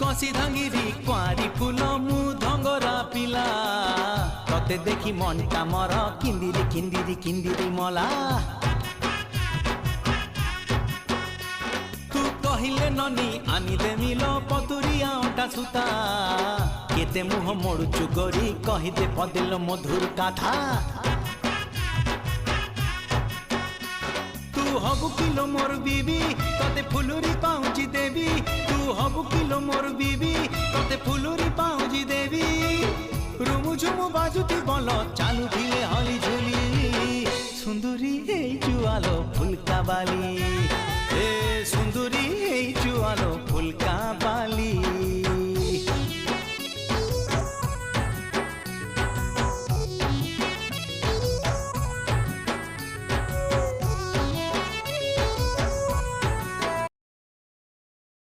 कसी धांगिरी कुआरी फूल मु धंगरा पिला तते देखी मनटा मर किंदिरी किंदिरी किंदिरी मला तू कहिले ननी आनी दे मिलो पतुरिया अंटा सुता केते मुह मोड़ुचु गोरी कहिदे पदिल मधुर कथा तू हबु किलो मोर बीबी तते फुलुरी पाउची देवी तू हबु किलो मोर बीबी तते फुलुरी पाउची देवी रुमु झुमु बाजुती बोल चालू धिले हली झुली सुंदरी हे जुआलो फुलका बाली।